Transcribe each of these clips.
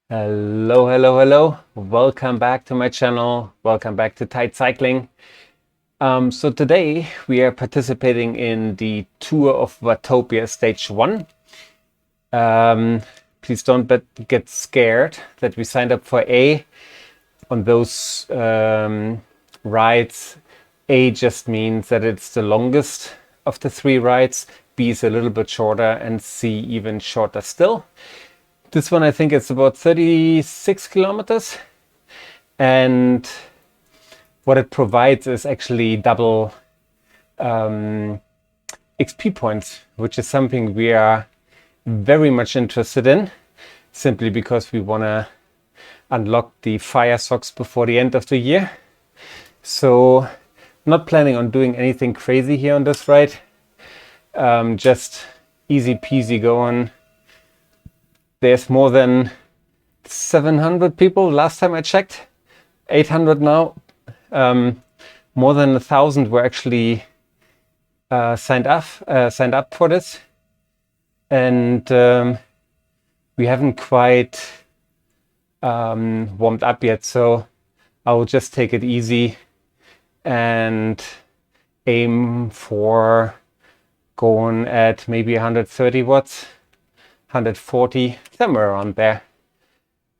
Hello, hello, hello. Welcome back to my channel. Welcome back to Tight Cycling. So today we are participating in the tour of Watopia stage 1. Please don't get scared that we signed up for A. On those rides, A just means that it's the longest of the 3 rides. B is a little bit shorter and C even shorter still. This one, I think it's about 36 kilometers. And what it provides is actually double XP points, which is something we are very much interested in, simply because we want to unlock the fire socks before the end of the year. So not planning on doing anything crazy here on this ride. Just easy peasy going. There's more than 700 people last time I checked, 800 now. More than 1,000 were actually signed up for this, and we haven't quite warmed up yet. So I will just take it easy and aim for going at maybe 130 watts. 140, somewhere around there.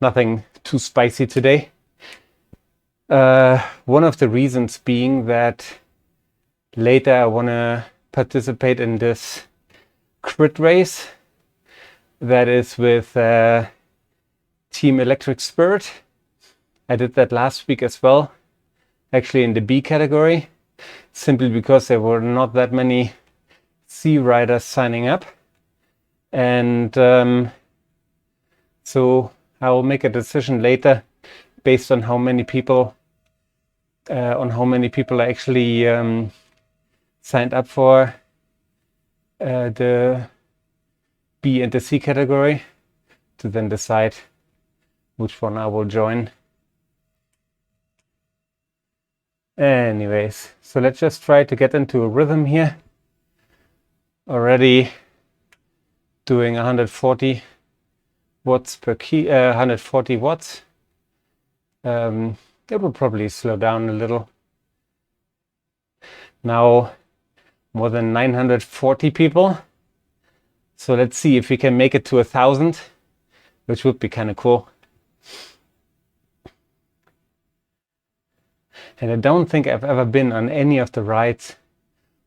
Nothing too spicy today. One of the reasons being that later I want to participate in this crit race that is with Team Electric Spirit. I did that last week as well, actually in the B category, simply because there were not that many C riders signing up. And so I will make a decision later based on how many people actually signed up for the B and the C category, to then decide which one I will join. Anyways, so let's just try to get into a rhythm here. Already doing 140 watts per key, 140 watts. It will probably slow down a little. Now more than 940 people. So let's see if we can make it to 1,000, which would be kind of cool. And I don't think I've ever been on any of the rides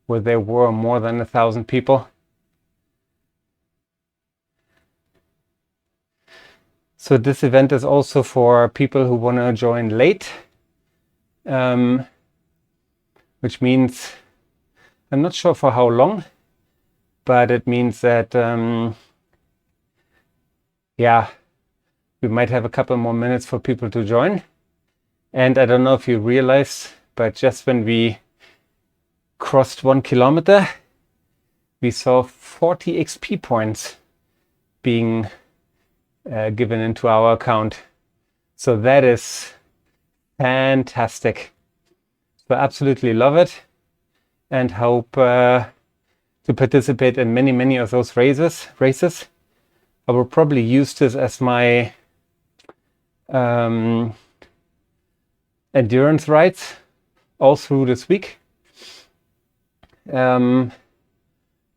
where there were more than 1,000 people. So this event is also for people who want to join late, which means, I'm not sure for how long, but it means that, yeah, we might have a couple more minutes for people to join. And I don't know if you realize, but just when we crossed 1 kilometer, we saw 40 XP points being given into our account. So that is fantastic. So I absolutely love it and hope to participate in many of those races. I will probably use this as my endurance rides all through this week. You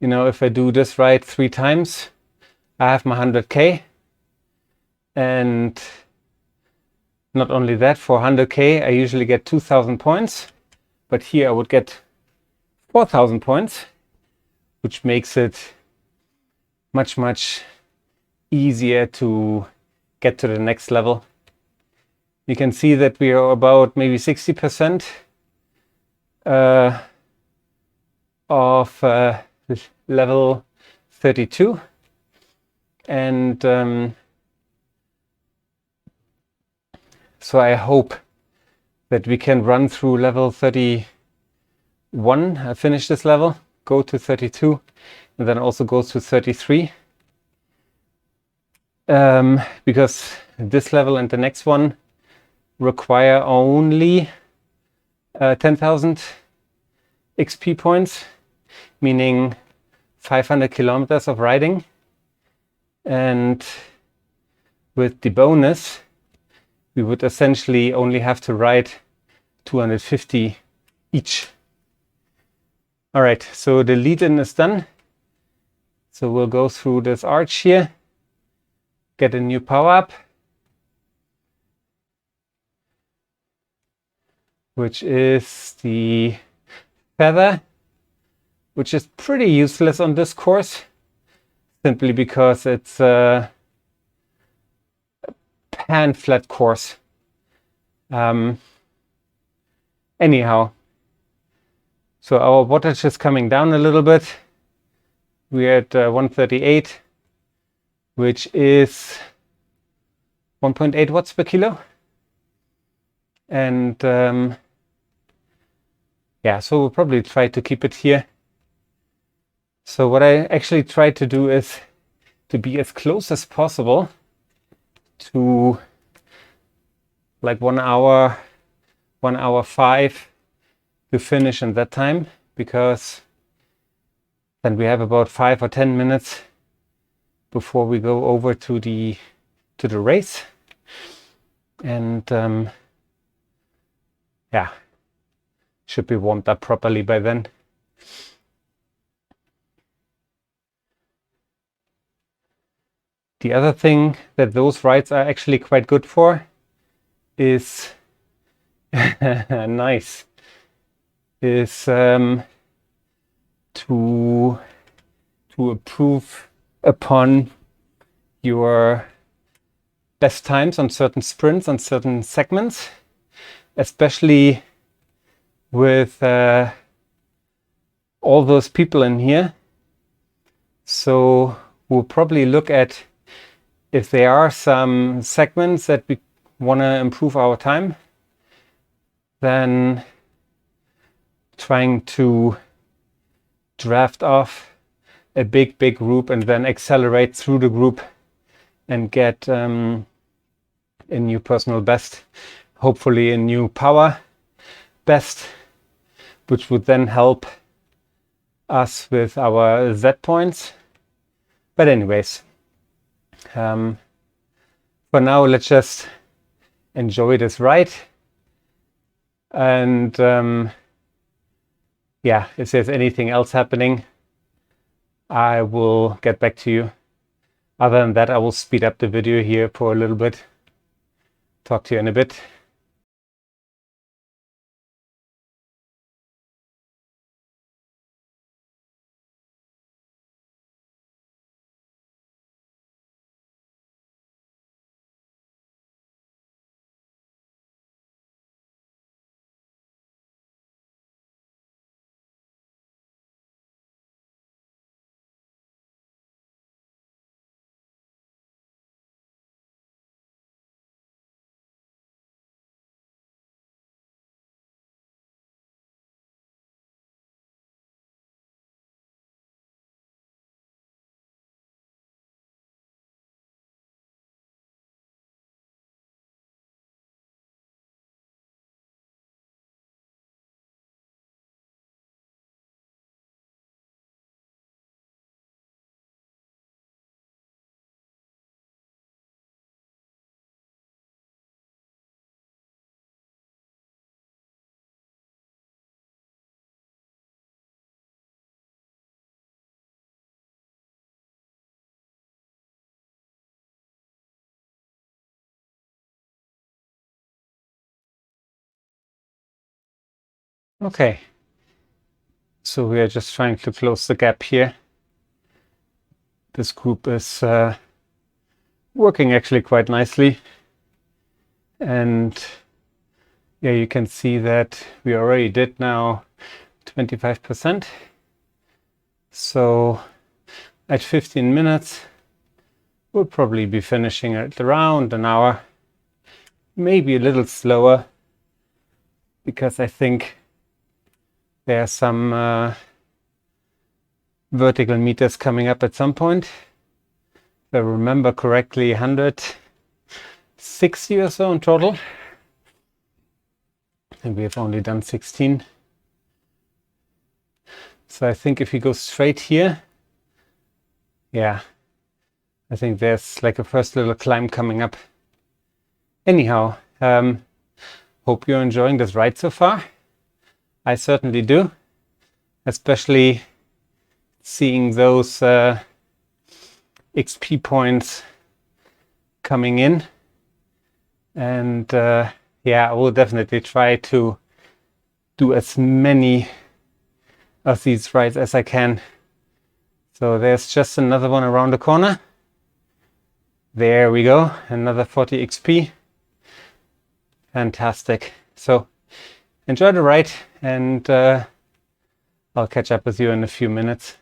know, if I do this ride 3 times, I have my 100K. And not only that, for 100K, I usually get 2,000 points, but here I would get 4,000 points, which makes it much easier to get to the next level. You can see that we are about maybe 60% of level 32. And so I hope that we can run through level 31, finish this level, go to 32, and then also go to 33. Because this level and the next one require only 10,000 XP points, meaning 500 kilometers of riding. And with the bonus, we would essentially only have to ride 250 each. All right, so the lead-in is done. So we'll go through this arch here, get a new power-up, which is the feather, which is pretty useless on this course, simply because it's a pan-flat course. Anyhow, so our wattage is coming down a little bit. We're at 138, which is 1.8 watts per kilo. And yeah, so we'll probably try to keep it here. So what I actually try to do is to be as close as possible to like 1 hour, 1 hour 5 to finish in that time, because then we have about 5 or 10 minutes before we go over to the race. And yeah, should be warmed up properly by then. The other thing that those rides are actually quite good for is nice, is to improve upon your best times on certain sprints, on certain segments, especially with all those people in here. So we'll probably look at if there are some segments that we want to improve our time, then trying to draft off a big group and then accelerate through the group and get a new personal best, hopefully a new power best, which would then help us with our Z points. But anyways, for now, let's just enjoy this ride. And yeah, if there's anything else happening, I will get back to you. Other than that, I will speed up the video here for a little bit. Talk to you in a bit. Okay, so we are just trying to close the gap here. This group is working actually quite nicely. And yeah, you can see that we already did now 25%. So at 15 minutes, we'll probably be finishing at around an hour, maybe a little slower, because I think there are some vertical meters coming up at some point. If I remember correctly, 160 or so in total. And we have only done 16. So I think if we go straight here, yeah, I think there's like a first little climb coming up. Anyhow, hope you're enjoying this ride so far. I certainly do, especially seeing those XP points coming in. And yeah, I will definitely try to do as many of these rides as I can. So there's just another one around the corner. There we go, another 40 XP. Fantastic. So enjoy the ride, and I'll catch up with you in a few minutes.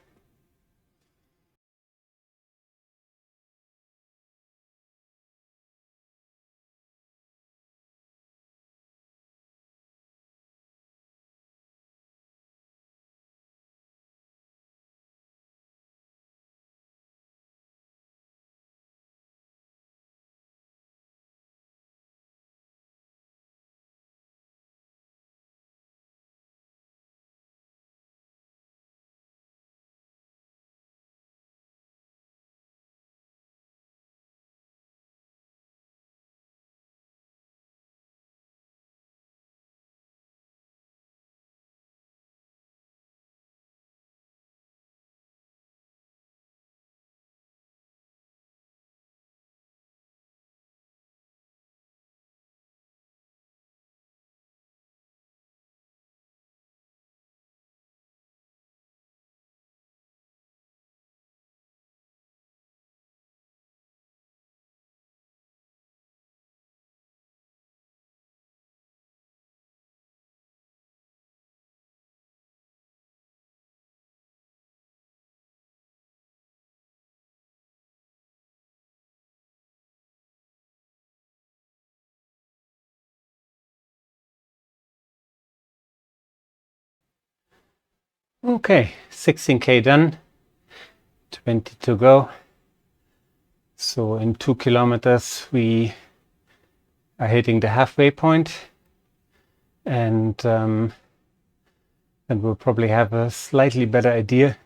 Okay, 16K done, 20 to go. So in 2 kilometers we are hitting the halfway point, and then we'll probably have a slightly better idea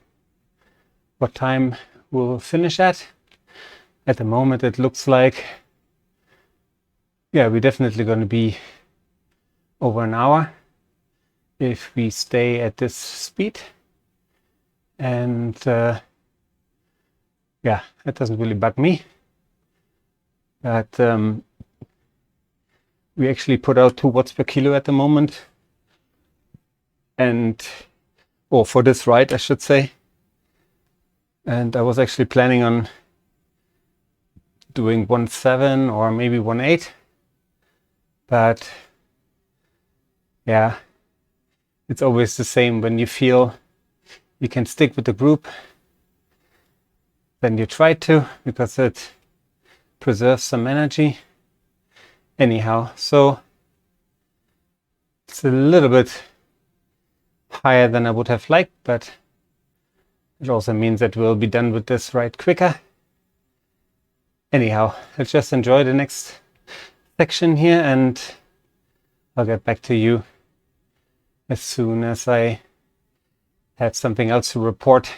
what time we'll finish at. At the moment it looks like, yeah, we're definitely going to be over an hour if we stay at this speed. And yeah, that doesn't really bug me. But we actually put out 2 watts per kilo at the moment. And, or for this ride, I should say. And I was actually planning on doing 1.7 or maybe 1.8. But yeah, it's always the same. When you feel you can stick with the group, then you try to, because it preserves some energy. Anyhow, so it's a little bit higher than I would have liked, but it also means that we'll be done with this ride quicker. Anyhow, let's just enjoy the next section here, and I'll get back to you as soon as I have something else to report.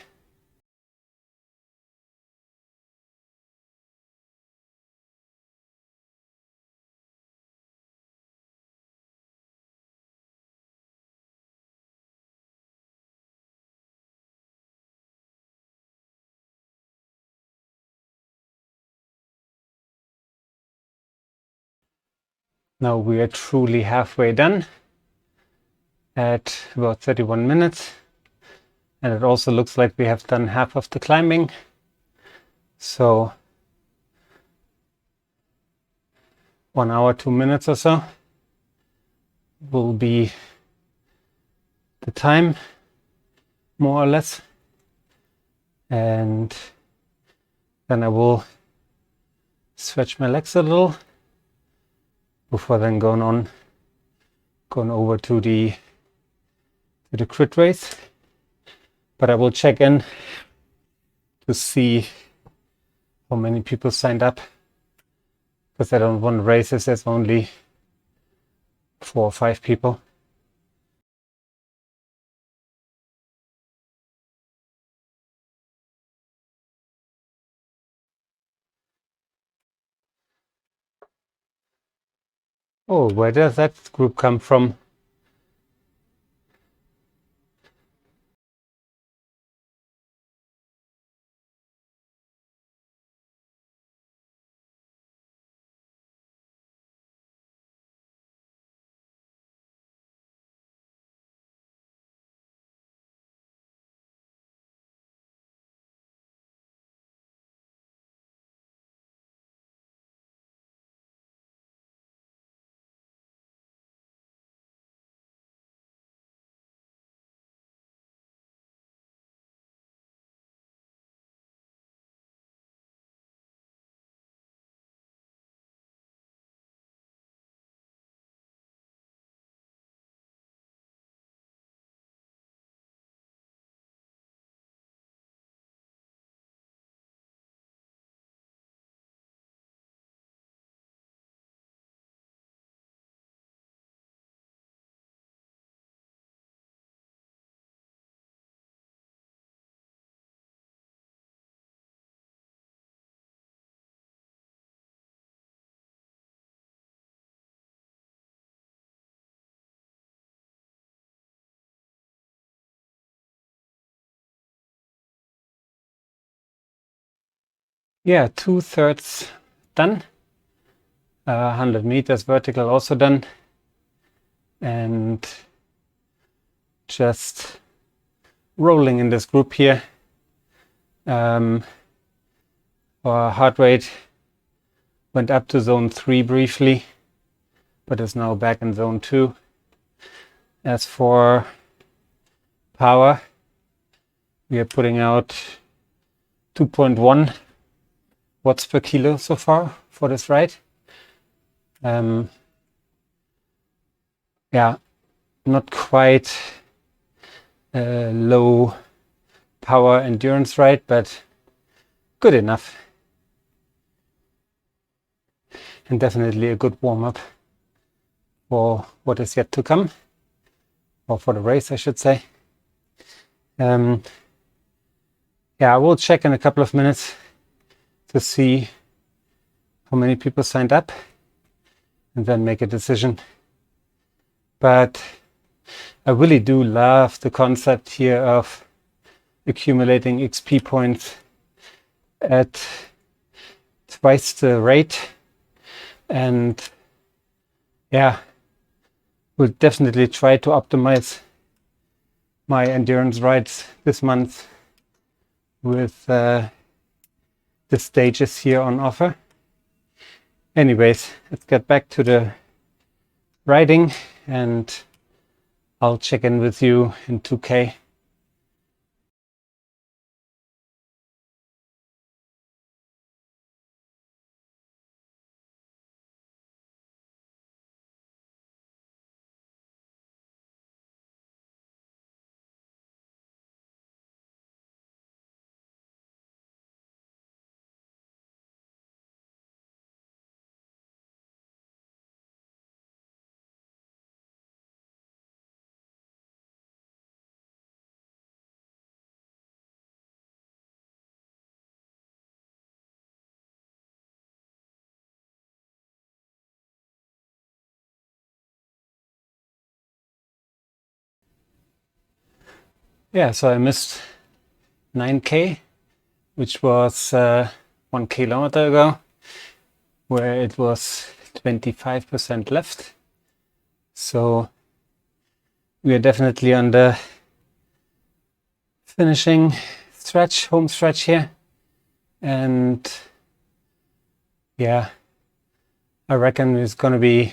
Now we are truly halfway done at about 31 minutes. And it also looks like we have done half of the climbing. So 1 hour, 2 minutes or so will be the time, more or less. And then I will stretch my legs a little before then going over to the crit race. But I will check in to see how many people signed up, because I don't want races there's only 4 or 5 people. Oh, where does that group come from? Yeah, 2/3 done. 100 meters vertical also done. And just rolling in this group here. Our heart rate went up to zone 3 briefly, but is now back in zone 2. As for power, we are putting out 2.1 watts per kilo so far for this ride. Yeah, not quite a low power endurance ride, but good enough. And definitely a good warm-up for what is yet to come, or for the race, I should say. Yeah, I will check in a couple of minutes to see how many people signed up and then make a decision. But I really do love the concept here of accumulating XP points at twice the rate. And yeah, we'll definitely try to optimize my endurance rides this month with the stages here on offer. Anyways, let's get back to the riding and I'll check in with you in 2K. Yeah, so I missed 9K, which was 1 kilometer ago, where it was 25% left. So we are definitely on the finishing stretch, home stretch here. And yeah, I reckon it's going to be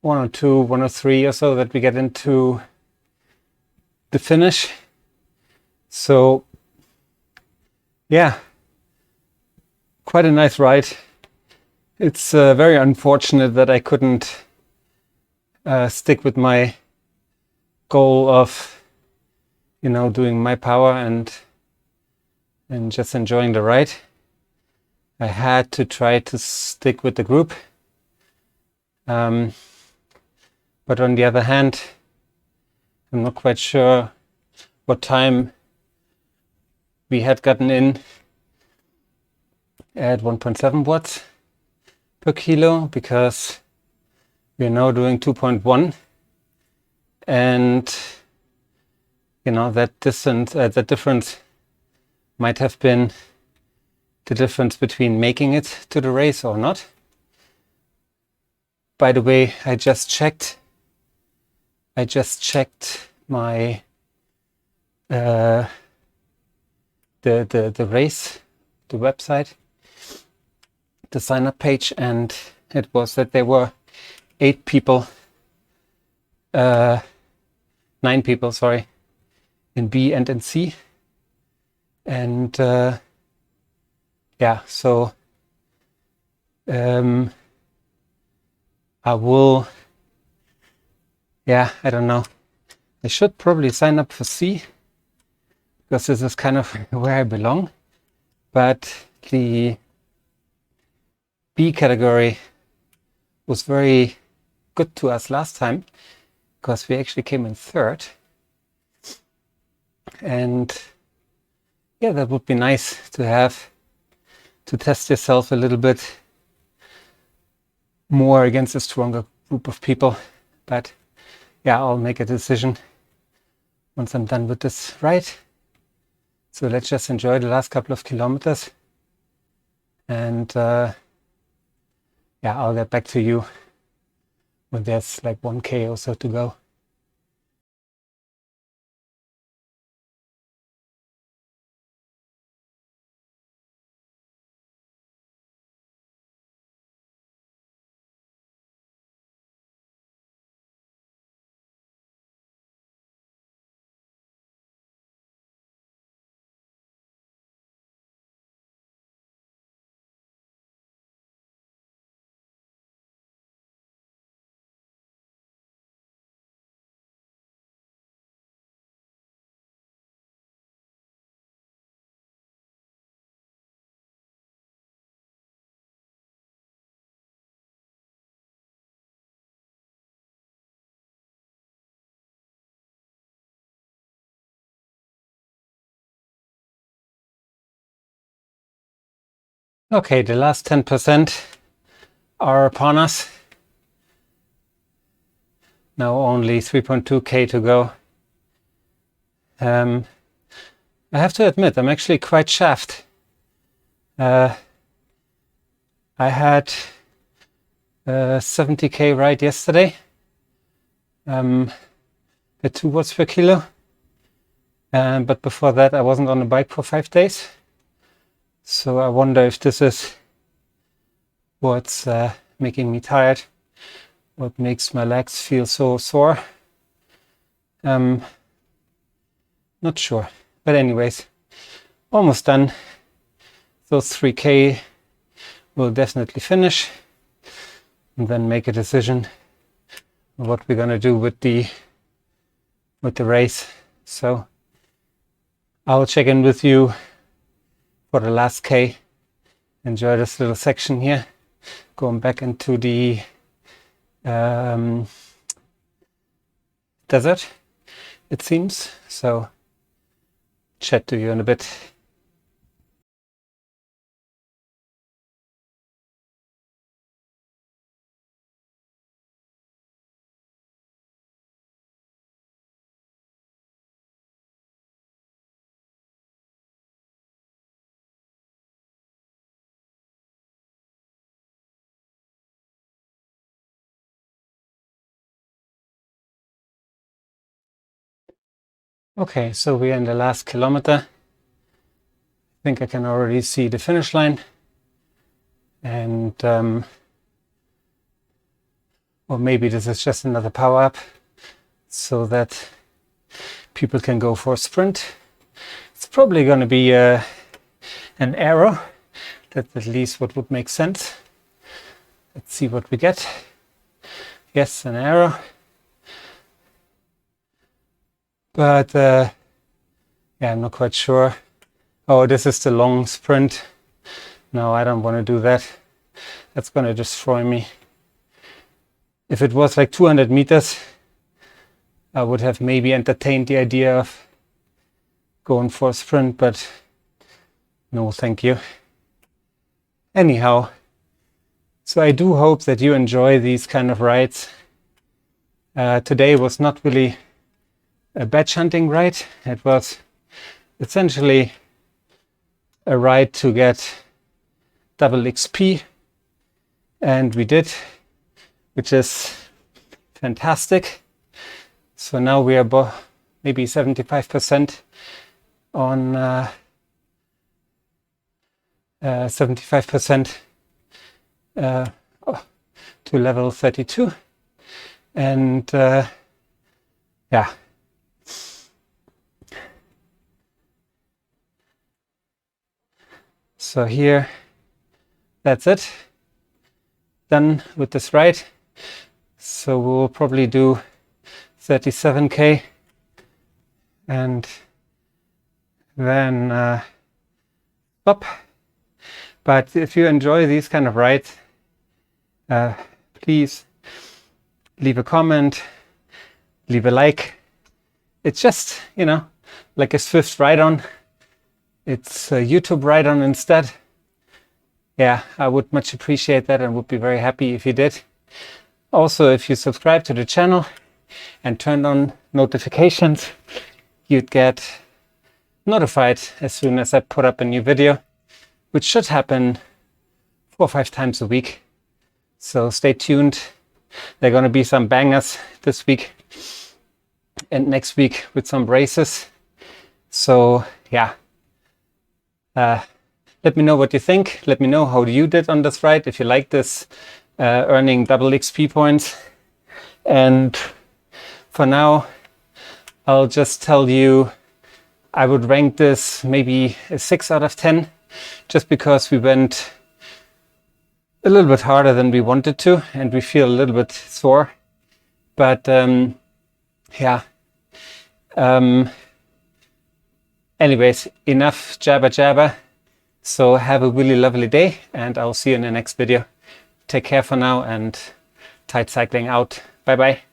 1 or 2, 1 or 3 or so that we get into the finish. So yeah, quite a nice ride. It's very unfortunate that I couldn't stick with my goal of, you know, doing my power and just enjoying the ride. I had to try to stick with the group. But on the other hand, I'm not quite sure what time we had gotten in at 1.7 watts per kilo, because We're now doing 2.1, and you know, that distance, that difference might have been the difference between making it to the race or not. By the way, I just checked my the race, the website, the sign up page, and it was that there were 9 people, sorry, in B and in C. And yeah, so I will, yeah, I don't know. I should probably sign up for C, because this is kind of where I belong. But the B category was very good to us last time, because we actually came in 3rd. And yeah, that would be nice to have, to test yourself a little bit more against a stronger group of people. But yeah, I'll make a decision once I'm done with this ride. So let's just enjoy the last couple of kilometers, and yeah, I'll get back to you when there's like 1K or so to go. Okay, the last 10% are upon us. Now only 3.2K to go. I have to admit, I'm actually quite chuffed. I had 70K ride yesterday at 2 watts per kilo. But before that, I wasn't on the bike for 5 days. So I wonder if this is what's making me tired, what makes my legs feel so sore. Not sure. But anyways, almost done. Those 3K will definitely finish, and then make a decision on what we're gonna do with the race. So I'll check in with you for the last K. Enjoy this little section here, going back into the desert, it seems. So chat to you in a bit. Okay, so we're in the last kilometer. I think I can already see the finish line, and or maybe this is just another power up so that people can go for a sprint. It's probably going to be an arrow. That's at least what would make sense. Let's see what we get. Yes, an arrow. But yeah, I'm not quite sure. Oh, this is the long sprint. No, I don't want to do that. That's going to destroy me. If it was like 200 meters, I would have maybe entertained the idea of going for a sprint, but no, thank you. Anyhow, it's So I do hope that you enjoy these kind of rides. Today was not really a badge hunting ride. It was essentially a ride to get double XP, and we did, which is fantastic. So now we are maybe 75% on 75% to level 32, and yeah. So here, that's it. Done with this ride. So we'll probably do 37k, and then stop. But if you enjoy these kind of rides, please leave a comment, leave a like. It's just, you know, like a Zwift ride-on. It's a YouTube ride-on instead. Yeah, I would much appreciate that and would be very happy if you did. Also, if you subscribe to the channel and turn on notifications, you'd get notified as soon as I put up a new video, which should happen 4 or 5 times a week. So stay tuned. There are going to be some bangers this week and next week with some races. So yeah, let me know what you think. Let me know how you did on this ride, if you like this, earning double XP points. And for now, I'll just tell you, I would rank this maybe a 6 out of 10, just because we went a little bit harder than we wanted to, and we feel a little bit sore. But yeah. Anyways, enough jabber jabber. So have a really lovely day, and I'll see you in the next video. Take care for now, and tight cycling out. Bye bye.